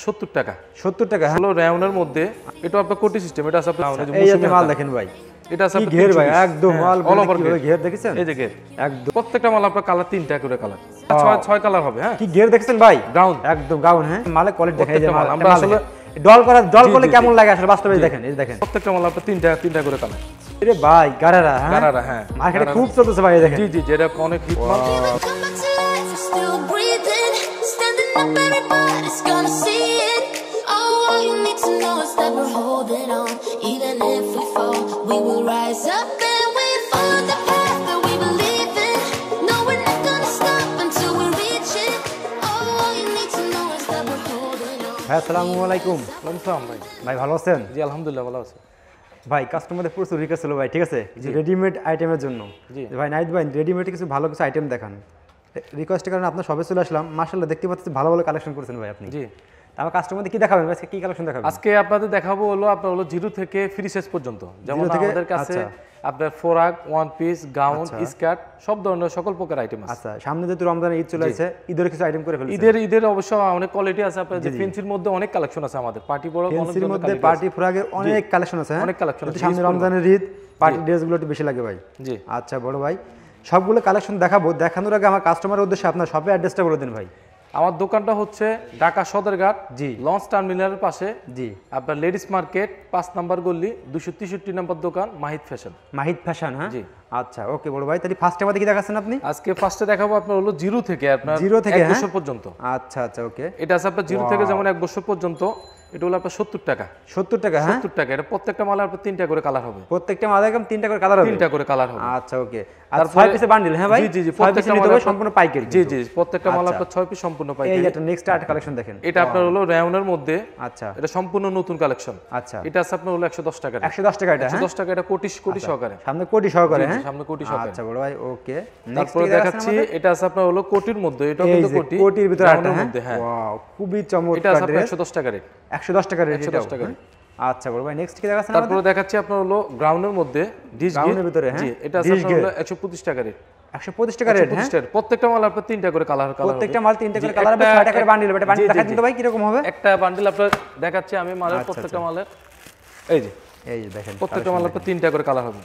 70 টাকা। 70 টাকা হলো রাউন্ডের মধ্যে এটা আপনার কোটি সিস্টেম, এটা আছে আপনার এই যে মাল দেখেন ভাই, এটা আছে আপনার ঘের ভাই একদম মাল অল ওভার ঘের দেখেছেন, এই যে ঘের একদম প্রত্যেকটা মাল আপনার কালার 3টা করে কালার, 6 কালার হবে। হ্যাঁ কি ঘের দেখেন ভাই, গাউন একদম গাউন। হ্যাঁ মালে কোয়ালিটি দেখেন, এই যে মাল আমরা আসলে ডল করলে কেমন লাগে আসলে বাস্তবে দেখেন, এই দেখেন প্রত্যেকটা মাল আপনার 3টা করে কালার। আরে ভাই গারারা, গারারা হ্যাঁ মার্কেটে খুব চলতেছে ভাই, দেখেন জি যেটা অনেক হিট মাল। আসসালামু আলাইকুম। ভাই ভাই ভালো আছেন? জি আলহামদুলিল্লাহ ভালো আছি ভাই। কাস্টমারদের প্রচুর রিকোয়েস্ট ছিল ভাই, ঠিক আছে, যে রেডিমেড আইটেমের জন্য। ভাই নাইট ভাই রেডিমেড কিছু ভালো কিছু আইটেম দেখান, রিকোয়েস্টের কারণে আপনার সবে চলে আসলাম। মাশাআল্লাহ দেখতে পাচ্ছি ভালো ভালো কালেকশন করেছেন ভাই আপনি। জি আমার কাস্টমারদের কি দেখাবেন আজকে, কি কালেকশন দেখাবেন? আজকে আপনাদের দেখাবো হলো আপনার হলো জিরো থেকে ফ্রি সাইজ পর্যন্ত, যেমন আমাদের কাছে আপনার ফোরাক, ওয়ান পিস, গাউন, স্কার্ট সব ধরনের সকল প্রকার আইটেম আছে। আচ্ছা সামনে যেহেতু রমজানের ঈদ চলে আসছে, ঈদের কিছু আইটেম করে ফেলছেন। ঈদের অবশ্য অনেক কোয়ালিটি আছে। আপনার যে ফেন্সির মধ্যে অনেক কালেকশন আছে আমাদের, পার্টি বড় ফেন্সির মধ্যে পার্টি ফ্রকের অনেক কালেকশন আছে, অনেক কালেকশন আছে। সামনে রমজানের ঈদ পার্টি ড্রেসগুলো একটু বেশি লাগে ভাই। জি আচ্ছা বড় ভাই, সবগুলো কালেকশন দেখাবো, দেখানোর আগে আমার কাস্টমারের উদ্দেশ্যে আপনার শপের অ্যাড্রেসটা বলে দিন ভাই। আমার দোকানটা হচ্ছে ঢাকা সদরঘাট জি লঞ্চ টার্মিনালের পাশে, জি আপনার লেডিস মার্কেট 5 নম্বর গলি 263 নম্বর দোকান, মাহিদ ফ্যাশন। মাহিদ ফ্যাশন, হ্যাঁ জি আচ্ছা ওকে বড় ভাই। তাহলে ফার্স্টে আমাদের কি দেখাচ্ছেন আপনি? আজকে ফার্স্টে দেখাবো আপনার হলো জিরো থেকে আপনার 0 থেকে 1 বছর পর্যন্ত। আচ্ছা আচ্ছা ওকে, এটা আছে আপনার জিরো থেকে যেমন 1 বছর পর্যন্ত, এটা হলো আপনার 70 টাকা। 70 টাকা, হ্যাঁ 70 টাকা। এটা প্রত্যেকটা মালে আপনার 3টা করে কালার হবে, প্রত্যেকটা মালে একদম 3টা করে কালার হবে, 3টা করে কালার হবে। আচ্ছা ওকে। আর 6 পিসের বান্ডেল, হ্যাঁ ভাই জি জি 6 পিস নিতে হবে সম্পূর্ণ পাইকারি। জি জি প্রত্যেকটা মাল আপনার 6 পিস সম্পূর্ণ পাইকারি। এই এটা নেক্সট আর্ট কালেকশন দেখেন, এটা আপনার হলো রাউন্ডের মধ্যে। আচ্ছা এটা সম্পূর্ণ নতুন কালেকশন। আচ্ছা এটা আছে আপনার হলো 110 টাকা। 110 টাকা, এটা 110 টাকা। এটা কোটি সহকারে, সামনে কোটি সহকারে, হ্যাঁ সামনে কোটি সহকারে। আচ্ছা বড় ভাই ওকে। নেক্সট দেখাচ্ছি, এটা আছে আপনার হলো কোটির মধ্যে, এটা কিন্তু কোটির ভিতরে আটা, হ্যাঁ ওয়াও খুবই চমৎকার। এটা আছে আপনার 110 টাকা রেট, 110 টাকা রেট, 110 টাকা। আচ্ছা বড় ভাই নেক্সট কি দেখাচ্ছেন? তারপরে দেখাচ্ছি আপনার হলো গ্রাউন্ডের মধ্যে ডিশ গ্রাউন্ডের ভিতরে, হ্যাঁ জি এটা আছে আপনার হলো 125 টাকা রেট, 125 টাকা রেট, হ্যাঁ প্রত্যেকটা মাল আপনার 3টা করে কালার হবে, প্রত্যেকটা মাল 3টা করে কালার হবে, 6 টাকার বান্ডিল। এটা বান্ডিল দেখাচ্ছেন তো ভাই কি রকম হবে? একটা বান্ডিল আপনার দেখাচ্ছি আমি মালের, প্রত্যেকটা মালের এই যে দেখেন প্রত্যেকটা মাল আপনার 3টা করে কালার হবে,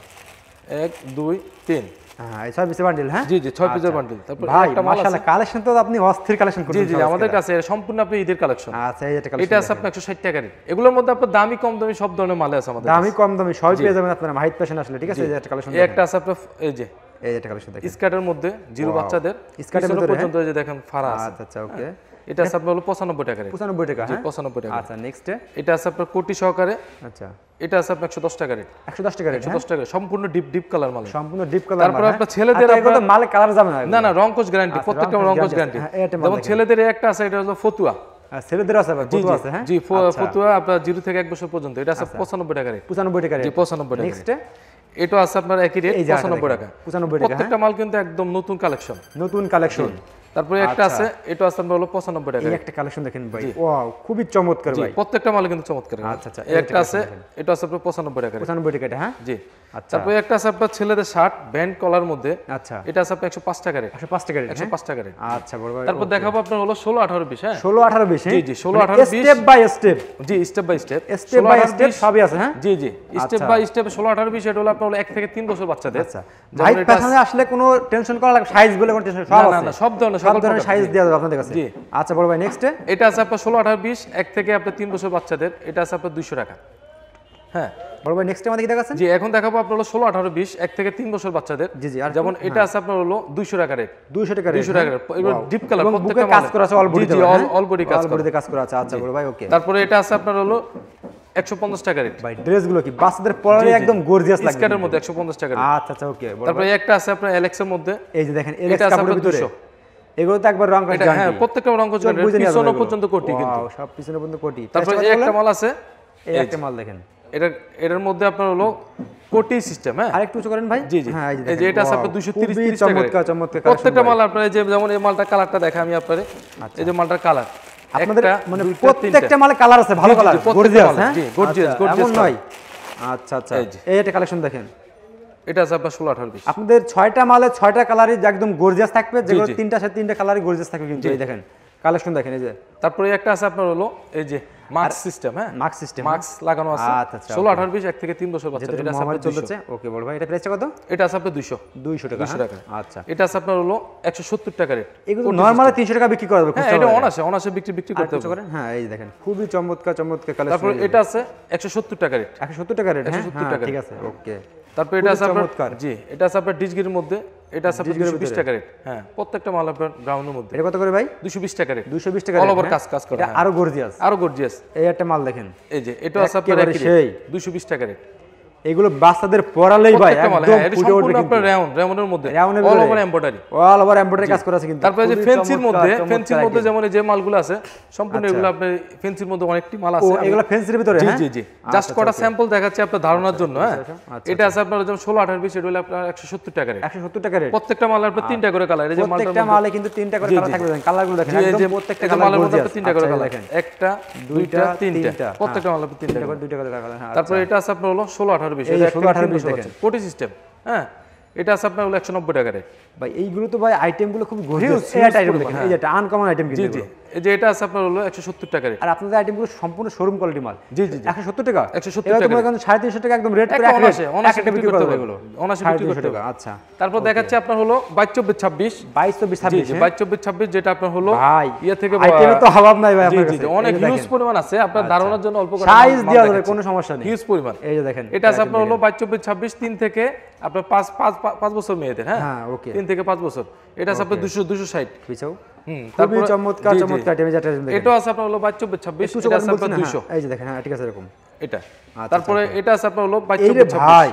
1 2 3। হ্যাঁ এই 6 পিসের বান্ডিল, হ্যাঁ জি জি 6 পিসের বান্ডিল। তারপর একটা মাল মাশাআল্লাহ কালেকশন তো আপনি অস্থির কালেকশন করেছেন। জি জি আমাদের কাছে সম্পূর্ণ আপনি ঈদের কালেকশন। আচ্ছা এই এটা কালেকশন, এটা আছে আপনার 160 টাকা রেট। এগুলোর মধ্যে আপনার দামি কম দামি সব ধরনের মাল আছে আমাদের, দামি কম দামি সবই পেয়ে যাবেন আপনারা মাহিদ ফ্যাশন আসলে, ঠিক আছে। এই একটা কালেকশন এই একটা আছে আপনার এই যে এটা কালেকশন দেখেন, স্কার্টের মধ্যে জিরো বাচ্চাদের স্কার্টের মধ্যে পর্যন্ত এই যে দেখেন ফাড়া আছে। আচ্ছা আচ্ছা ওকে। এটা আছে আপনার হলো 95 টাকা রেট, 95 টাকা, জি হ্যাঁ 95 টাকা। আচ্ছা নেক্সট এটা আছে আপনার কোটি সহকারে, আচ্ছা এটা আছে আপনার 110 টাকা রেট, 110 টাকা রেট, 110 টাকা সম্পূর্ণ ডিপ কালার মাল, সম্পূর্ণ ডিপ কালার। তারপর আপনার ছেলেদের আপনার মাল কালার যাবে না না রংকশ গ্যারান্টি, প্রত্যেকটা রংকশ গ্যারান্টি। যেমন ছেলেদের একটা আছে, এটা হলো ফতুয়া, ছেলেদের আছে ফতুয়া আছে, হ্যাঁ জি ফতুয়া আপনার 0 থেকে 1 বছর পর্যন্ত। এটা আছে 95 টাকা রেট, 95 টাকা রেট, জি 95 টাকা। নেক্সট এটা আছে আপনার একই রেট 95 টাকা, 95 টাকা। প্রত্যেকটা মাল কিন্তু একদম নতুন কালেকশন, নতুন কালেকশন। তারপরে একটা আছে, এটা আছে আপনার হলো 95 টাকা। এই একটা কালেকশন দেখেন ভাই, ওয়াও খুবই চমৎকার ভাই, প্রত্যেকটা মাল কিন্তু চমৎকার। আচ্ছা আচ্ছা এই একটা আছে, এটা আছে আপনার 95 টাকা, 95 টাকা, হ্যাঁ জি। আচ্ছা তারপরে একটা আছে আপনার ছেলেদের শার্ট ব্যান্ড কলার মধ্যে, আচ্ছা এটা আছে আপনার 105 টাকা রেট, 105 টাকা রেট, 105 টাকা রেট। আচ্ছা বড় ভাই তারপর দেখাবো আপনার হলো 16 18 20, হ্যাঁ 16 18 20, জি জি 16 18 20 স্টেপ বাই স্টেপ, জি step by step, step by step সবই আছে, হ্যাঁ জি জি স্টেপ বাই স্টেপ 16 18 20। এটা হলো আপনার 1 থেকে 3 বছর বাচ্চাদের। আচ্ছা ভাই ফ্যাশনে আসলে কোনো টেনশন করা লাগে, সাইজ বলে কোনো টেনশন সব আছে, না সব ধরনের সাইজ দেওয়া যাবে আপনাদের কাছে, জি। আচ্ছা বড় ভাই নেক্সট এটা আছে আপনার 16 18 20 1 থেকে আপনার 3 বছর বাচ্চাদের, এটা আছে আপনার 200 টাকা, হ্যাঁ বড় ভাই নেক্সট আমাদের কি দেখাচ্ছেন? জি এখন দেখাবো আপনার হলো 16 18 20 1 থেকে 3 বছর বাচ্চাদের, জি জি। আর যেমন এটা আছে আপনার হলো 200 টাকা রেট, 200 টাকা রেট, 200 টাকা রেট। এগুলো ডিপ কালার, প্রত্যেকটা কাজ করা আছে, অল বডিতে, জি অল বডি কাজ করা, কাজ করা আছে। আচ্ছা বড় ভাই ওকে। তারপরে এটা আছে আপনার হলো 150 টাকা রেট, ভাই ড্রেসগুলো কি বাচ্চাদের পরলে একদম গর্জিয়াস লাগে, স্কার্টের মধ্যে 150 টাকা রেট। আচ্ছা আচ্ছা ওকে। তারপরে একটা আছে আপনার এলেক্স এর মধ্যে, এই যে দেখেন এলেক্স কাপড়ের ভিতরে, এগুলো তো একবার রং কাজ, হ্যাঁ প্রত্যেকটা রং কাজ গ্যারান্টি, পিছনে পর্যন্ত কোটি কিন্তু, সব পিছনে পর্যন্ত কোটি। তারপরে এই একটা মাল আছে, এই একটা মাল দেখেন, এটার মধ্যে আপনার হলো কোটি সিস্টেম, হ্যাঁ আরেকটু উঁচু করেন ভাই, জি জি হ্যাঁ এই যে এটা আছে আপনার 230 টাকা, চমৎকার চমৎকার প্রত্যেকটা মাল আপনার এই যে যেমন এই মালটা কালারটা দেখা আমি আপনারে, এই যে মালটার কালার আপনাদের মানে প্রত্যেকটা মালে কালার আছে, ভালো কালার, গর্জিয়াস, হ্যাঁ জি গর্জিয়াস এমন নয়। আচ্ছা আচ্ছা এই একটা কালেকশন দেখেন, এটা আছে আপনার 16 18 20। আপনাদের 6টা মালে 6টা কালারই একদম গর্জিয়াস থাকবে, যেগুলো 3টা সাথে 3টা কালারই গর্জিয়াস থাকবে কিন্তু। এই দেখেন কালেকশন দেখেন এই যে। তারপরে একটা আছে আপনার হলো এই যে মাস্ক সিস্টেম, হ্যাঁ মাস্ক সিস্টেম মাস্ক লাগানো আছে। আচ্ছা 16 18 20 1 থেকে 3 বছর বাচ্চা, এটা আছে আপনার 200 চলছে। ওকে বড় ভাই, এটা প্রাইসটা কত? এটা আছে আপনার 200 টাকা। 200 টাকা। আচ্ছা, এটা আছে আপনার হলো 170 টাকা রেট। এগুলো নরমালি 300 টাকা বিক্রি করা যাবে। হ্যাঁ এটা অনাসে বিক্রি করতে পারেন। হ্যাঁ এই দেখেন খুবই চমৎকার কালেকশন। তারপর এটা আছে 170 টাকা রেট। 170 টাকা রেট, হ্যাঁ 170 টাকা, ঠিক আছে ওকে। তারপর এটা আছে আপনার, জি এটা আছে আপনার ডিসগির মধ্যে, এটা আছে আপনার 220 টাকা রেট। হ্যাঁ প্রত্যেকটা মাল আপনার গ্রাউন্ডের মধ্যে। এটা কত করে ভাই? 220 টাকা রেট। 220 টাকা অল ওভার কাজ করে। এটা আরো গর্জিয়াস। এই একটা মাল দেখেন, এই যে এটা আছে আপনার সেই 220 টাকা রেট। এগুলো বাচ্চাদের পরালেই ভাই একদম ফুটে উঠবে। আপনার রাউন্ডের মধ্যে অল ওভার এমব্রয়ডারি কাজ করা আছে কিন্তু। তারপরে যে ফেন্সির মধ্যে যেমন যে মালগুলো আছে সম্পূর্ণ এগুলো আপনার ফেন্সির মধ্যে অনেকটি মাল আছে। এগুলো ফেন্সির ভিতরে, হ্যাঁ জি জাস্ট কটা স্যাম্পল দেখাচ্ছি আপনার ধারণার জন্য। হ্যাঁ এটা আছে আপনার যেমন 16 18 20, এটা হলো আপনার 170 টাকা রেট। 170 টাকা রেট। প্রত্যেকটা মাল আপনার 3টা করে কালার। এই যে প্রত্যেকটা মালে কিন্তু 3টা করে কালার থাকবে। দেখেন কালারগুলো দেখেন একদম প্রত্যেকটা কালার মধ্যে 3টা করে কালার, একটা দুইটা তিনটা, প্রত্যেকটা মাল 3টা করে 2টা করে কালার। তারপর এটা আছে আপনার হলো 16 18 20, এটা 16 18 20 দেখেন কোটি সিস্টেম। হ্যাঁ এটা আছে আপনার হলো 190 টাকা রেট। ভাই এইগুলো তো ভাই আইটেমগুলো খুব গর্জিয়াস। এই আইটেম দেখেন, এই যে আনকমন আইটেম কিন্তু। জি এই যে এটা আছে আপনার হলো 170 টাকা রেট। আর আপনাদের আইটেমগুলো সম্পূর্ণ শোরুম কোয়ালিটি মাল। জি 170 টাকা। 170 টাকা। তোমার কাছে 350 টাকা একদম রেট করে অনাসে বিক্রি করতে হবে এগুলো। অনাসে বিক্রি করতে হবে। আচ্ছা তারপর দেখাচ্ছি আপনার হলো 22 24 26। জি 22 26 যেটা আপনার হলো ভাই ইয়া থেকে আইটেমে তো অভাব নাই ভাই আপনার কাছে। জি অনেক হিউজ পরিমাণ আছে, আপনার ধারণার জন্য অল্প করে সাইজ দেওয়া যাবে, কোনো সমস্যা নেই। হিউজ পরিমাণ। এই যে দেখেন এটা আছে আপনার হলো 22 26 3 থেকে আপনার 5 বছর মেয়েদের। হ্যাঁ ওকে 3 থেকে 5 বছর। এটা আছে আপনার 260 পিছাও। তারপর চমৎকার আইটেম, যেটা দেখেন এটা আছে আপনার হলো 22 26, এটা আছে আপনার 200। এই যে দেখেন, হ্যাঁ ঠিক আছে এরকম এটা। তারপরে এটা আছে আপনার হলো 22 26 ভাই।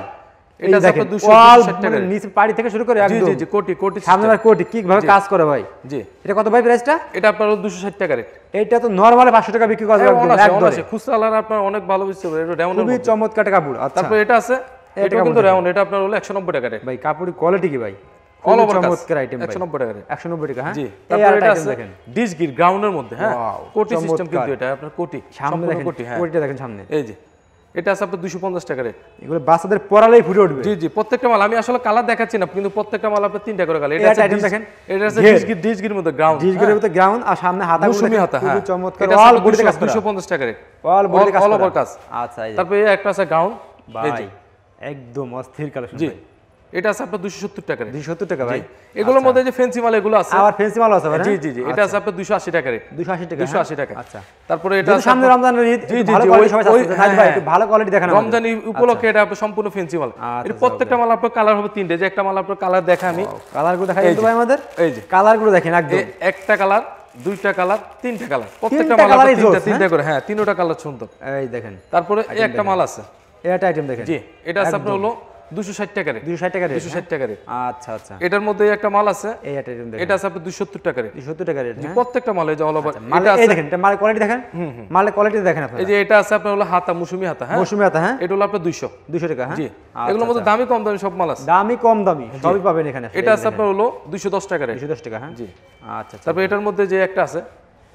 এটা আছে আপনার 260 টাকা। নিচে পাড়ি থেকে শুরু করে একদম জি কোটি সামনে আর কোটি কিভাবে কাজ করে ভাই। জি এটা কত ভাই প্রাইসটা? এটা আপনার 260 টাকা রেট। এটা তো নরমালি 500 টাকা বিক্রি করা যাবে একদম। খুচরা আপনার অনেক ভালো বুঝতে পারে, এটা রাউন্ড খুবই চমৎকার টাকা বুড়। আচ্ছা তারপর এটা আছে, এটা কিন্তু রাউন্ড, এটা আপনার হলো 190 টাকা রেট। ভাই কাপড়ের কোয়ালিটি কি ভাই? অল ওভার চমৎকার আইটেম ভাই। 190 টাকা রেট। 190 টাকা, হ্যাঁ জি। তারপর এটা আছে ডিসগির গ্রাউন্ডের মধ্যে। হ্যাঁ কোটি সিস্টেম কিন্তু এটা আপনার কোটি সামনে দেখেন, কোটি। হ্যাঁ কোটিটা দেখেন সামনে। এই যে এটা আছে আপনার 250 টাকা রেট। এগুলো বাচ্চাদের পরালেই ফুটে উঠবে। জি প্রত্যেকটা মাল আমি আসলে কালার দেখাচ্ছি না, কিন্তু প্রত্যেকটা মাল আপনার 3টা করে কালার। এটা আছে আইটেম দেখেন, এটা আছে ডিসগির মধ্যে গ্রাউন্ড, ডিসগিরের মধ্যে গ্রাউন্ড আর সামনে হাতা মৌসুমী হাতা। হ্যাঁ চমৎকার অল বডিতে কাজ করা। 250 টাকা রেট। অল বডিতে কাজ করা, অল ওভার কাজ। আচ্ছা এই তারপর এই একটা আছে গ্রাউন্ড ভাই একদম অস্থির কালেকশন। জি এটা আছে আপনার 270 টাকা রেট। 270 টাকা ভাই। এগুলোর মধ্যে যে ফ্যান্সি মাল এগুলো আছে, আর ফ্যান্সি মাল আছে ভাই। জি এটা আছে আপনার 280 টাকা রেট। 280 টাকা, 280 টাকা। আচ্ছা তারপরে এটা আছে সামনে রমজানের ঈদ, ভালো কোয়ালিটি সবাই চাচ্ছে ভাই, একটু ভালো কোয়ালিটি দেখানো। রমজান উপলক্ষে এটা আপনার সম্পূর্ণ ফ্যান্সি মাল। এর প্রত্যেকটা মাল আপনার কালার হবে 3টে। যে একটা মাল আপনার কালার দেখা আমি কালারগুলো দেখাই দিতে ভাই আমাদের। এই যে কালারগুলো দেখেন একদম একটা কালার, দুইটা কালার, তিনটা কালার, প্রত্যেকটা মাল আপনার তিনটা করে। হ্যাঁ তিনটা কালার সুন্দর। এই দেখেন তারপরে এই একটা মাল আছে, এটা আইটেম দেখেন। জি এটা আছে আপনার হলো 260 টাকা রেট। 260 টাকা রেট, 260 টাকা রেট। আচ্ছা এটার মধ্যে একটা মাল আছে, এই আইটেম দেখেন। এটা আছে আপনার 270 টাকা রেট। 270 টাকা রেট, হ্যাঁ প্রত্যেকটা মাল এই যে অল ওভার। এটা আছে, এই দেখেন এটা মালের কোয়ালিটি দেখেন। মালের কোয়ালিটি দেখেন আপনারা। এই যে এটা আছে আপনার হলো হাতা, মৌসুমী হাতা। হ্যাঁ মৌসুমী হাতা, হ্যাঁ এটা হলো আপনার 200 টাকা। হ্যাঁ জি এগুলোর মধ্যে দামি কম দামি সব মাল আছে। দামি কম দামি সবই পাবেন এখানে। এটা আছে আপনার হলো 210 টাকা রেট। 210 টাকা, হ্যাঁ জি আচ্ছা। তারপর এটার মধ্যে যে একটা আছে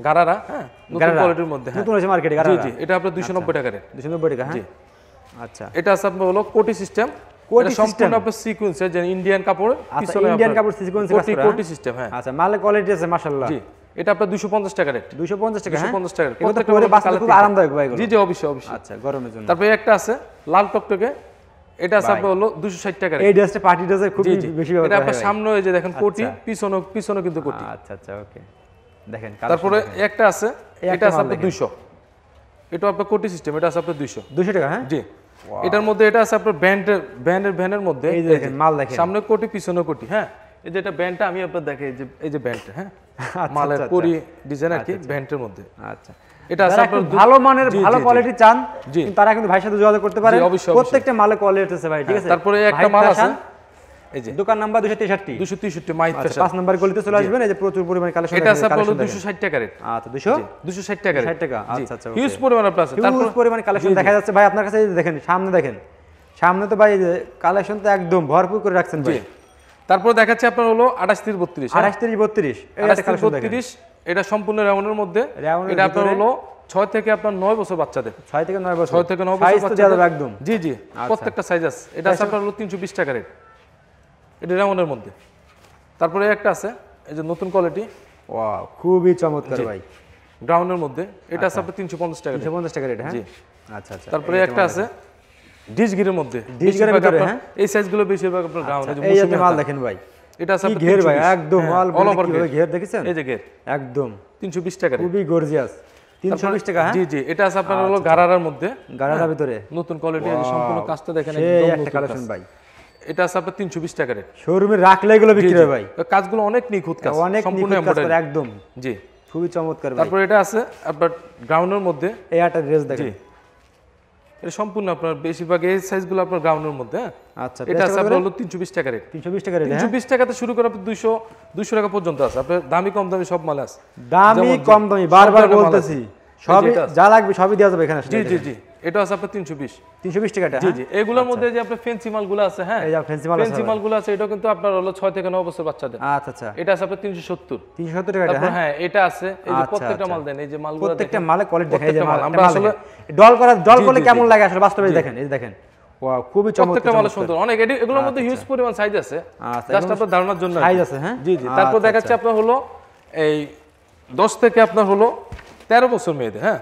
গারারা, হ্যাঁ নতুন কোয়ালিটির মধ্যে। নতুন আছে মার্কেটে গারারা। জি এটা আপনার 290 টাকা রেট। 290 টাকা, হ্যাঁ আচ্ছা। এটা আছে আপনার হলো কোটি সিস্টেম। এটা সম্পূর্ণ আপনার সিকোয়েন্সের, যে ইন্ডিয়ান কাপড়, পিছনে ইন্ডিয়ান কাপড় সিকোয়েন্সের কাজ করা। কোটি সিস্টেম, হ্যাঁ আচ্ছা মালের কোয়ালিটি আছে মাশাআল্লাহ। জি এটা আপনার 250 টাকা রেট। 250 টাকা, 250 টাকা। প্রত্যেকটা পরে বাচ্চাদের খুব আরামদায়ক ভাই এগুলো। জি অবশ্যই। আচ্ছা গরমের জন্য। তারপরে একটা আছে লাল টকটকে, এটা আছে আপনার হলো 260 টাকা রেট। এই ড্রেসটা পার্টি ড্রেসে খুব বেশি ব্যবহার এটা আপনার সামনে এই যে দেখেন কোটি, পিছনে কিন্তু কোটি। আচ্ছা ওকে দেখেন। তারপরে একটা আছে, এটা আছে আপনার 200, এটা আপনার কোটি সিস্টেম, এটা আছে আপনার 200 টাকা, হ্যাঁ জি। এটার মধ্যে এটা আছে আপনার ভ্যানের মধ্যে, এই দেখেন মাল দেখেন, সামনে কোটি পিছনে কোটি। হ্যাঁ এই যে এটা ব্যান্ডটা আমি আপনাদের দেখাই, এই যে ব্যান্ডটা, হ্যাঁ মালের পরি ডিজাইন আর কি ব্যান্ডের মধ্যে। আচ্ছা এটা আছে আপনার ভালো মানের ভালো কোয়ালিটি চান, কিন্তু তারা কিন্তু ভাইয়ের সাথে যোগাযোগ করতে পারে। প্রত্যেকটা মালের কোয়ালিটি আছে ভাই, ঠিক আছে। তারপরে একটা মাল আছে, এই যে দোকান নাম্বার 263 মাইট ফ্যাশন 5 নাম্বার গলিতে চলে আসবেন। এই যে প্রচুর পরিমাণে কালেকশন। এটা আছে আপনার 260 টাকা রেট। আচ্ছা 260 টাকা রেট। 60 টাকা, আচ্ছা হিউজ পরিমাণ আপনার আছে। তারপর পরিমাণে কালেকশন দেখা যাচ্ছে ভাই আপনার কাছে। দেখেন সামনে, দেখেন সামনে তো ভাই কালেকশন তো একদম ভরপুর করে রাখছেন ভাই। তারপর দেখাচ্ছি আপনার হলো 28 30 32। 28 30 32 এটা কালেকশন 32। এটা সম্পূর্ণ রাউন্ডের মধ্যে। এটা আপনার হলো 6 থেকে আপনার 9 বছর বাচ্চাদের। 6 থেকে 9 বছর, 6 থেকে 9 বছর বাচ্চাদের একদম। জি প্রত্যেকটা সাইজ আছে। এটা আছে আপনার হলো 320 টাকা রেট, এটা রাউন্ডের মধ্যে। তারপরে একটা আছে এই যে নতুন কোয়ালিটি ওয়াও খুবই চমৎকার ভাই। গ্রাউন্ডের মধ্যে এটা আছে আপনার 350 টাকা। 350 টাকা রেট, হ্যাঁ। জি আচ্ছা আচ্ছা। তারপরে একটা আছে ডিশ গিরের মধ্যে। ডিশ গিরের ভিতরে, হ্যাঁ। এই সাইজগুলো বেশিরভাগ আপনার গ্রাউন্ডে যে এই একটা মাল দেখেন ভাই, এটা আছে আপনার ঘের ভাই একদম অল অল ওভার ঘের দেখেছেন? এই যে ঘের একদম 320 টাকা। খুবই গর্জিয়াস। 320 টাকা, হ্যাঁ। জি জি এটা আছে আপনার হলো গারারার মধ্যে, গারারার ভিতরে নতুন কোয়ালিটি, এই যে সম্পূর্ণ কাজটা দেখেন সেই একদম একটা নতুন কালেকশন কাজ। ভাই। এটা আছে আপনার 320 টাকা রেট। শোরুমে রাখলে এগুলো বিক্রি হয় ভাই। কাজগুলো অনেক নিখুঁত কাজ, অনেক সম্পূর্ণ নিখুঁত কাজ করে এমব্রয়ডারি। একদম। জি খুবই চমৎকার ভাই। তারপর এটা আছে আপনার গ্রাউন্ডের মধ্যে। এই একটা ড্রেস দেখেন। জি এটা সম্পূর্ণ আপনার বেশিরভাগ এই সাইজগুলো আপনার গ্রাউন্ডের মধ্যে, হ্যাঁ। আচ্ছা, এটা আছে আপনার হলো 320 টাকা রেট। 320 টাকা রেট, হ্যাঁ। 320 টাকাতে শুরু করে আপনার 200 টাকা পর্যন্ত আছে। আপনার দামি কম দামি সব মাল আছে। দামি কম দামি বারবার বলতেছি, সবই যা লাগবে সবই দেওয়া যাবে এখানে। জি জি জি এটা আছে আপনার 320 টাকাটা, জি জি। এগুলোর মধ্যে যে আপনার ফেন্সি মালগুলো আছে, হ্যাঁ, এই যে ফেন্সি মাল আছে, ফেন্সি মালগুলো আছে, এটা কিন্তু আপনার হলো 6 থেকে 9 বছর বাচ্চাদের। আচ্ছা আচ্ছা। এটা আছে আপনার 370 টাকা, তারপর হ্যাঁ। হ্যাঁ এটা আছে, এই যে প্রত্যেকটা মাল দেন, এই যে মালগুলো প্রত্যেকটা মালে কোয়ালিটি দেখেন। এই যে মাল আমরা আসলে ডল করলে কেমন লাগে আসলে বাস্তবে দেখেন, এই যে দেখেন। ওয়াও খুবই চমৎকার, প্রত্যেকটা মাল সুন্দর অনেক। এগুলোর মধ্যে হিউজ পরিমাণ সাইজ আছে, জাস্ট আপনার ধারণার জন্য সাইজ আছে, হ্যাঁ। জি জি। তারপর দেখাচ্ছে আপনার হলো এই 10 থেকে আপনার হলো 13 বছর মেয়েদের, হ্যাঁ,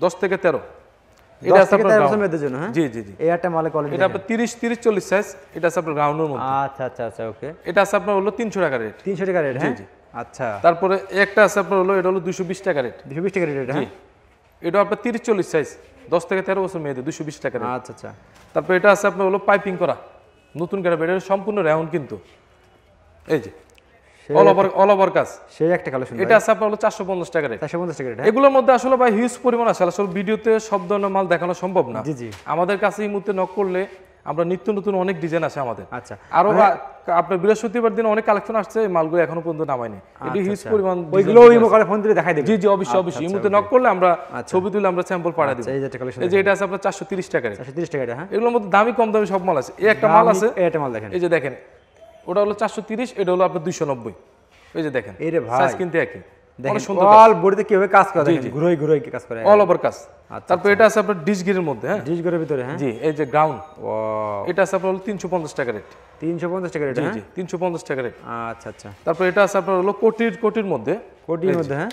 10 থেকে 13। এটা আছে আপনার 13 বছর মেয়েদের জন্য, হ্যাঁ। জি জি জি। এই একটা মালে কোয়ালিটি এটা আপনার 30 40 সাইজ, এটা আছে আপনার গ্রাউন্ডের মধ্যে। আচ্ছা আচ্ছা আচ্ছা, ওকে। এটা আছে আপনার হলো 300 টাকা রেট। 300 টাকা রেট, হ্যাঁ। জি। আচ্ছা। তারপরে একটা আছে আপনার হলো, এটা হলো 220 টাকা রেট। 220 টাকা রেট, হ্যাঁ। এটা আপনার 30 40 সাইজ, 10 থেকে 13 বছর মেয়েদের, 220 টাকা রেট। আচ্ছা আচ্ছা। তারপর এটা আছে আপনার হলো পাইপিং করা নতুন গ্রাফ, এটা সম্পূর্ণ রাউন্ড কিন্তু, এই যে অল ওভার কাজ, সেই একটা কালেকশন। এটা আছে আপনার হলো 450 টাকা রেট। 450 টাকা রেট, এগুলোর মধ্যে আসলে ভাই হিউজ পরিমাণ আছে, আসলে ভিডিওতে সব ধরনের মাল দেখানো সম্ভব না। জি জি। আমাদের কাছে এই মুহূর্তে নক করলে আমরা নিত্য নতুন অনেক ডিজাইন আছে আমাদের। আচ্ছা। আরো আপনার বৃহস্পতিবার দিন অনেক কালেকশন আসছে, এই মালগুলো এখনো পর্যন্ত নামায়নি। এটা হিউজ পরিমাণ, ওইগুলো ওই মোকালে ফোন দিয়ে দেখাই দেবে। জি জি অবশ্যই অবশ্যই। এই মুহূর্তে নক করলে আমরা ছবি তুলে আমরা স্যাম্পল পাঠিয়ে দেব। এই যে একটা কালেকশন, এই যে এটা আছে আপনার 430 টাকা রেট। 430 টাকা, হ্যাঁ। এগুলোর মধ্যে দামি কম দামি সব মাল আছে। এই একটা মাল আছে, এই একটা মাল দেখেন, এই যে দেখেন, ওটা হলো 430, এটা হলো আপনার 290। এই যে দেখেন, এই রে ভাই, সাইজ কিন্তু একই, অনেক সুন্দর অল বডিতে কিভাবে কাজ করে দেখেন, ঘুরোই ঘুরোই কাজ করে, অল ওভার কাজ। তারপর এটা আছে আপনার ডিশ গিরের মধ্যে, হ্যাঁ, ডিশ গিরের ভিতরে, হ্যাঁ। জি এই যে গ্রাউন্ড, ওয়াও, এটা আছে আপনার হলো 350 টাকা রেট। 350 টাকা রেট, জি হ্যাঁ। জি 350 টাকা রেট। আচ্ছা আচ্ছা। তারপর এটা আছে আপনার হলো কোটির মধ্যে, কোটির মধ্যে, হ্যাঁ।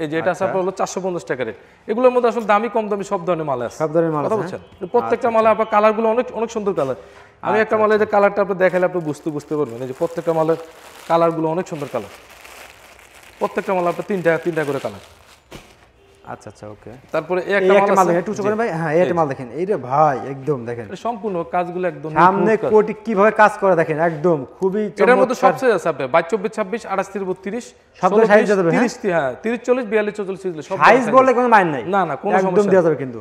এই যে এটা আছে আপনার হলো 450 টাকা রেট। এগুলোর মধ্যে আসলে দামি কম দামি সব ধরনের মাল আছে, সব ধরনের মাল আছে, বুঝছেন? প্রত্যেকটা মালে আপনার কালারগুলো অনেক অনেক সুন্দর কালার। আমি একটা মালের যে কালারটা আপনি দেখালে আপনি বুঝতে পারবেন, এই যে প্রত্যেকটা মালের কালারগুলো অনেক সুন্দর কালার। প্রত্যেকটা মাল আপনার তিনটা করে কালার। আচ্ছা আচ্ছা, ওকে। তারপরে এই একটা মাল দেখেন, একটু উঁচু করেন ভাই, হ্যাঁ। এই একটা মাল দেখেন, এই রে ভাই, একদম দেখেন সম্পূর্ণ কাজগুলো একদম সামনে কোটি কিভাবে কাজ করে দেখেন, একদম খুবই চমৎকার। এটার মধ্যে সব সাইজ আছে আপনার 22 24 26 28 32 সব সাইজ দেওয়া যাবে, হ্যাঁ। 30 হ্যাঁ 30 40 42 44 সব সাইজ বললে কোনো মাইন নাই, না না কোনো একদম সমস্যা দেওয়া যাবে। কিন্তু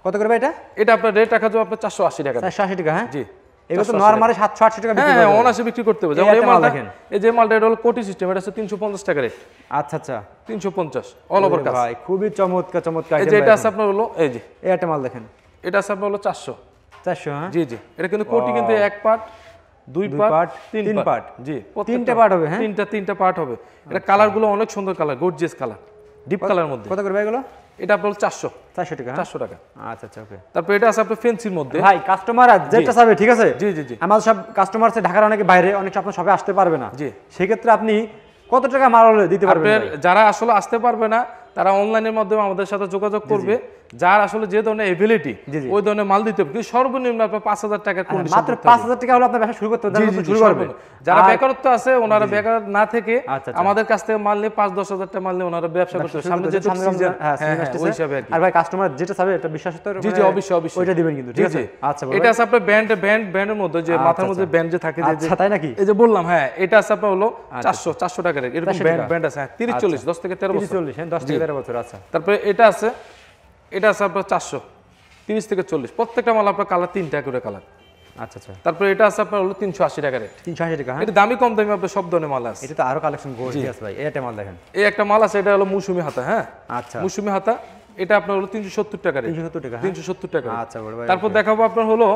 কত করে ভাই এটা? এটা আপনার রেট রাখা যাবে আপনার 480 টাকা। 480 টাকা, হ্যাঁ। জি এগুলো তো নরমালি 780 টাকা বিক্রি হ্যাঁ করে, অনাসে বিক্রি করতে হবে। যেমন এই মালটা দেখেন, এই যে মালটা এটা হলো কোটি সিস্টেম, এটা হচ্ছে 350 টাকা রেট। আচ্ছা আচ্ছা, 350 অল ওভার কাজ ভাই খুবই চমৎকার। এই যে এটা আছে আপনার হলো, এই যে এই একটা মাল দেখেন, এটা আছে আপনার হলো 400, 400, হ্যাঁ। জি জি। এটা কিন্তু কোটি কিন্তু এক পার্ট, দুই পার্ট, তিন পার্ট, জি তিনটা পার্ট হবে, হ্যাঁ। তিনটা পার্ট হবে। এটা কালারগুলো অনেক সুন্দর colour, gorgeous colour, deep colour মধ্যে। কত করে ভাই এগুলো? এটা আপনার 400 টাকা, 400 টাকা। আচ্ছা আচ্ছা, ওকে। তারপর এটা আছে আপনার ফেন্সির মধ্যে, ভাই কাস্টমার যেটা চাবে, ঠিক আছে। জি জি জি। আমাদের সব কাস্টমার আছে ঢাকার অনেকে বাইরে, অনেক আপনার সবে আসতে পারবে না, জি। সেক্ষেত্রে আপনি কত টাকা মাল হলে দিতে পারবেন? যারা আসলে আসতে পারবে না তারা অনলাইনের মাধ্যমে আমাদের সাথে যোগাযোগ করবে। যার আসলে যে ধরনের এবিলিটি ওই ধরনের মাল দিতে হবে, কিন্তু সর্বনিম্ন আপনার 5000 টাকা মাত্র 5000 টাকা হলে আপনার ব্যবসা শুরু করতে শুরু করবে। যারা বেকারত্ব আছে ওনারা বেকার না থেকে আমাদের কাছ থেকে মাল নিয়ে 5-10 হাজার টাকা মাল নিয়ে ওনারা ব্যবসা করতে হবে। সামনে যে সিজন, ওই হিসাবে আর কি। আর ভাই কাস্টমার যেটা চাবে এটা বিশ্বাসিত, জি জি অবশ্যই অবশ্যই ওইটা দিবেন কিন্তু, ঠিক আছে। আচ্ছা, এটা আছে আপনার ব্যান্ডের মধ্যে যে মাথার মধ্যে ব্যান্ড যে থাকে, যে আচ্ছা তাই নাকি? এই যে বললাম, হ্যাঁ এটা আছে আপনার হলো 400 টাকা রেট। এরকম ব্যান্ড আছে, হ্যাঁ 30 40 10 থেকে 13 বছর, 40, হ্যাঁ 10 থেকে 13 বছর। আচ্ছা, তারপরে এটা আছে আপনার 400 30 থেকে 40। প্রত্যেকটা মাল আপনার কালার 3টা করে কালার। আচ্ছা আচ্ছা। তারপরে এটা আছে আপনার হলো 380 টাকা রেট। 380 টাকা, হ্যাঁ। এটা দামি কম দামি আপনার সব ধরনের মাল আছে। এটা তো আরো কালেকশন গর্জিয়াস ভাই। এই একটা মাল দেখেন, এই একটা মাল আছে, এটা হলো মৌসুমী হাতা, হ্যাঁ। আচ্ছা, মৌসুমী হাতা, এটা আপনার হলো 370 টাকা রেট। 370 টাকা, 370 টাকা। আচ্ছা বড় ভাই। তারপর দেখাবো আপনার হলো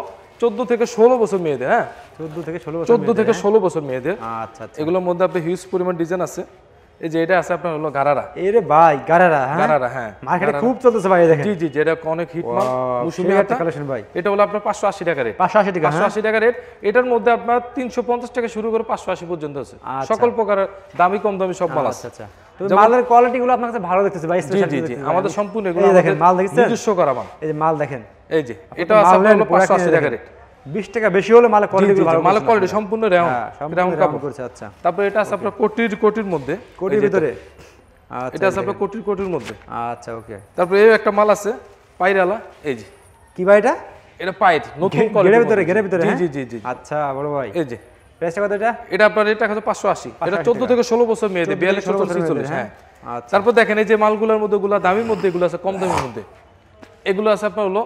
14 থেকে 16 বছর মেয়েদের, হ্যাঁ 14 থেকে 16 বছর, 14 থেকে 16 বছর মেয়েদের। আচ্ছা আচ্ছা। এগুলোর মধ্যে আপনার হিউজ পরিমাণ ডিজাইন আছে। এই যে এটা আছে আপনার হলো গারারা। এরে ভাই গারারা, হ্যাঁ গারারা, হ্যাঁ মার্কেটে খুব চলতেছে ভাই, এই দেখেন। জি জি জি, এটা অনেক হিট মাল, মৌসুমী সেই হাতা কালেকশন ভাই। এটা হলো আপনার 580 টাকা রেট। 580 টাকা, হ্যাঁ 580 টাকা রেট। এটার মধ্যে আপনার 350 টাকা শুরু করে 580 পর্যন্ত আছে। আচ্ছা। সকল প্রকার দামি কম দামি সব মাল আছে। আচ্ছা আচ্ছা। তো মালের কোয়ালিটি গুলো আপনার কাছে ভালো দেখতেছে ভাই, জি স্পেশাল। জি জি, আমাদের সম্পূর্ণ এগুলো এই দেখেন, মাল দেখছেন? নিজস্ব করা মাল। এই যে মাল দেখেন, এই যে এটা আছে আপনার হলো 580 টাকা রেট। 20 টাকা বেশি হলে মালের কোয়ালিটি গুলো ভালো। মালের কোয়ালিটি সম্পূর্ণ রাউন্ড রাউন্ড কাপড় করছে। আচ্ছা, তারপর এটা আছে আপনার কোটির মধ্যে, কোটির ভিতরে। আচ্ছা, এটা আছে আপনার কোটির মধ্যে। আচ্ছা ওকে। তারপর এই একটা মাল আছে পায়রালা, এই যে কি ভাই এটা? এটা পাইট নতুন গেরের কোয়ালিটি ভিতরে, গেরের ভিতরে, জি হ্যাঁ? জি জি জি। আচ্ছা বড় ভাই, এই যে প্রাইসটা কত এটা? এটা আপনার রেট রাখা আছে 580। এটা 14 থেকে 16 বছর মেয়েদের, 42 44, হ্যাঁ। আচ্ছা, তারপর দেখেন এই যে মালগুলোর মধ্যে গুলা দামির মধ্যে, এগুলো আছে কম দামের মধ্যে। এগুলো আছে আপনার হলো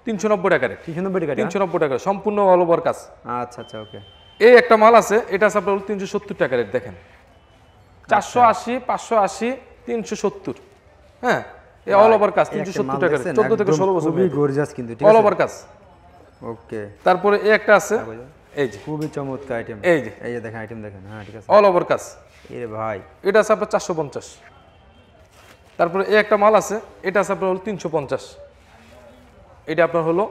390 টাকা রেট। 390 টাকা। 390 টাকা সম্পূর্ণ অল ওভার কাজ। আচ্ছা আচ্ছা ওকে। এই একটা মাল আছে, এটা আছে আপনার হলো 370 টাকা রেট। দেখেন 480 580 370, হ্যাঁ এই অল ওভার কাজ 370 টাকা রেট। 14 থেকে 16 বছর খুবই গর্জিয়াস কিন্তু, ঠিক অল আছে ওভার কাজ। ওকে। তারপরে এই একটা আছে, এই যে খুবই চমৎকার আইটেম। এই যে এই যে দেখেন আইটেম দেখেন, হ্যাঁ ঠিক আছে। অল ওভার কাজ। এরে ভাই, এটা আছে আপনার 450। তারপরে এই একটা মাল আছে, এটা আছে আপনার হলো 350। এটা আপনার হলো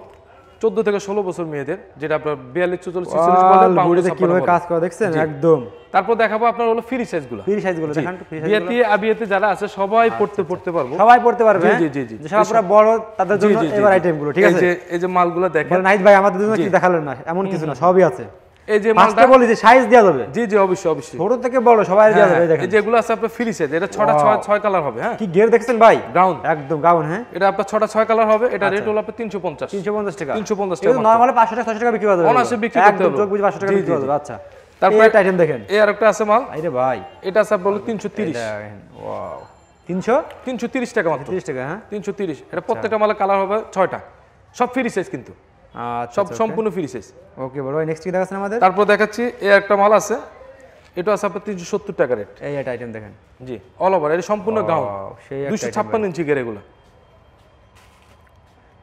14 থেকে 16 বছর মেয়েদের, যেটা আপনার 42 44 46 বলে, অল বডিতে কিভাবে কাজ করা দেখছেন একদম। তারপর দেখাবো আপনার হলো ফ্রি সাইজগুলো। ফ্রি সাইজগুলো দেখেন, ফ্রি সাইজগুলো বিয়েতে আবিয়েতে যারা আছে সবাই পড়তে পারবো, সবাই পড়তে পারবে। জি জি জি। যেসব আপনারা বড় তাদের জন্য এবার আইটেমগুলো, ঠিক আছে। এই যে মালগুলো দেখেন। নাইট ভাই আমাদের জন্য কি দেখালেন না, এমন কিছু না, সবই আছে। এই যে মালটা বলি যে সাইজ দেওয়া যাবে। জি জি অবশ্যই অবশ্যই, ছোট থেকে বড় সবাই দেওয়া যাবে। দেখেন এই যেগুলো আছে আপনার ফ্রি সাইজ, এটা 6টা 6 কালার হবে, হ্যাঁ কি গিয়ার দেখছেন ভাই, গ্রাউন্ড একদম গাউন, হ্যাঁ এটা আপনার 6টা 6 কালার হবে। এটা রেট হলো আপনার 350 350 টাকা। 350 এটা টাকা নরমালি 500 টাকা 600 টাকা বিক্রি করা যাবে, অনায়াসে বিক্রি করতে একদম হবে। চোখ বুঝে 500 টাকা বিক্রি করা যাবে। আচ্ছা, তারপর একটা আইটেম দেখেন, এই আরেকটা আছে মাল, আরে ভাই এটা আছে আপনার হলো 330। ওয়াও, 330 টাকা মাত্র, 30 টাকা, হ্যাঁ 330। এটা প্রত্যেকটা মালের কালার হবে 6টা, সব ফ্রি সাইজ কিন্তু, আচ্ছা সব সম্পূর্ণ ফ্রি সাইজ। ওকে বড় ভাই, নেক্সট কি দেখাচ্ছেন আমাদের? তারপর দেখাচ্ছি এই একটা মাল আছে, এটা আছে আপনার 370 টাকা রেট। এই একটা আইটেম দেখেন, জি অল ওভার, এটা সম্পূর্ণ গাউন, সেই একটা 256 ইঞ্চি গের এগুলো।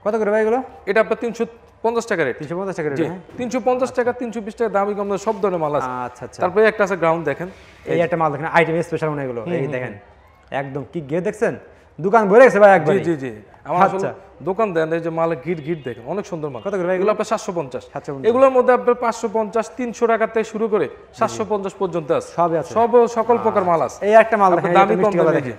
কত করে ভাই এগুলো? এটা আপনার 350 টাকা রেট। 350 টাকা রেট, জি হ্যাঁ 350 টাকা 320 টাকা, দামি কম দামি সব ধরনের মাল আছে। আচ্ছা আচ্ছা। তারপরে একটা আছে গ্রাউন্ড দেখেন, এই একটা মাল দেখেন, আইটেম স্পেশাল মানে এগুলো, এই দেখেন একদম কি গিয়ে দেখছেন, দোকান ভরে গেছে ভাই একবার। জি জি জি, আমার আসলে দোকান দেন, এই যে মালে গিট দেখেন, অনেক সুন্দর মাল। কত করে ভাই এগুলো আপনার 750। 750। এগুলোর মধ্যে আপনার 550 300 টাকা থেকে শুরু করে 750 পর্যন্ত আছে, সবই আছে, সব সকল প্রকার মাল আছে। এই একটা মাল দেখেন, দামি কম মিষ্টি কালার দামি, দেখেন,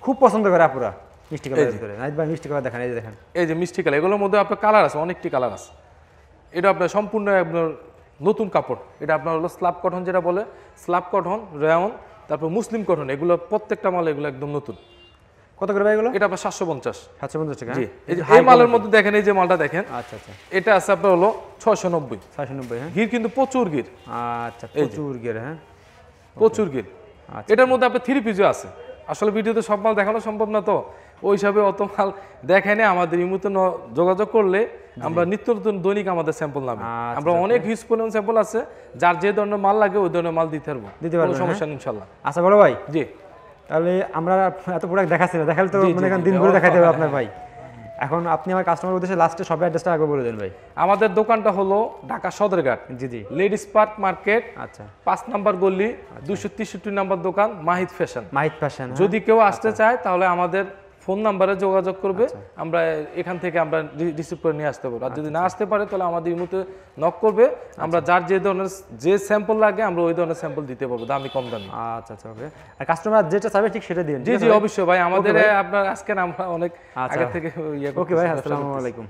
খুব পছন্দ করে আপুরা মিষ্টি কালার ভিতরে। নাইট ভাই মিষ্টি কালার দেখেন, এই যে দেখেন, এই যে মিষ্টি কালার, এগুলোর মধ্যে আপনার কালার আছে, অনেকটি কালার আছে। এটা আপনার সম্পূর্ণ আপনার নতুন কাপড়, এটা আপনার হলো স্ল্যাব কটন, যেটা বলে স্ল্যাব কটন, রেয়ন, তারপর মুসলিম কটন, এগুলো প্রত্যেকটা মাল এগুলো একদম নতুন। কত করে ভাই এগুলো? এটা আপনার 750। 750 টাকা, জি এই মালের মধ্যে দেখেন, এই যে মালটা দেখেন, আচ্ছা আচ্ছা, এটা আছে আপনার হলো 690। 690, হ্যাঁ গির কিন্তু প্রচুর গির, আচ্ছা প্রচুর গিয়ার, হ্যাঁ প্রচুর গির। এটার মধ্যে আপনার 3 পিসও আছে। আসলে ভিডিওতে সব মাল দেখানো সম্ভব না, তো ওই হিসাবে অত মাল দেখায় না। আমাদের ইমুতে যোগাযোগ করলে আমরা নিত্য নতুন দৈনিক আমাদের স্যাম্পল নামে, আমরা অনেক হিউজ পরিমাণ স্যাম্পল আছে, যার যে ধরনের মাল লাগে ওই ধরনের মাল দিতে পারবো, কোনো সমস্যা নেই ইনশাল্লাহ। আচ্ছা বড় ভাই, জি তাহলে আমরা এত প্রোডাক্ট দেখাচ্ছি না, দেখালে তো মনে করেন দিন ঘুরে দেখাতে হবে আপনার ভাই। এখন আপনি আমার কাস্টমার উদ্দেশ্যে লাস্টে সব অ্যাড্রেসটা আগে বলে দেন ভাই। আমাদের দোকানটা হলো ঢাকা সদরঘাট, জি জি, লেডিস পার্ক মার্কেট, আচ্ছা 5 নম্বর গলি, 263 নম্বর দোকান, মাহিদ ফ্যাশন। মাহিদ ফ্যাশন, যদি কেউ আসতে চায় তাহলে আমাদের ফোন নাম্বারে যোগাযোগ করবে, আমরা এখান থেকে আমরা রিসিভ করে নিয়ে আসতে পারবো। আর যদি না আসতে পারে তাহলে আমাদের ইমুতে নক করবে, আমরা যার যে ধরনের যে স্যাম্পল লাগে আমরা ওই ধরনের স্যাম্পল দিতে পারবো, দামি কম দামি। আচ্ছা আচ্ছা ওকে। আর কাস্টমার যেটা চাইবে ঠিক সেটা দিন। জি জি অবশ্যই ভাই, আমাদের আপনার আজকে আমরা অনেক আগে থেকে ইয়ে ওকে ভাই, আসসালামু আলাইকুম।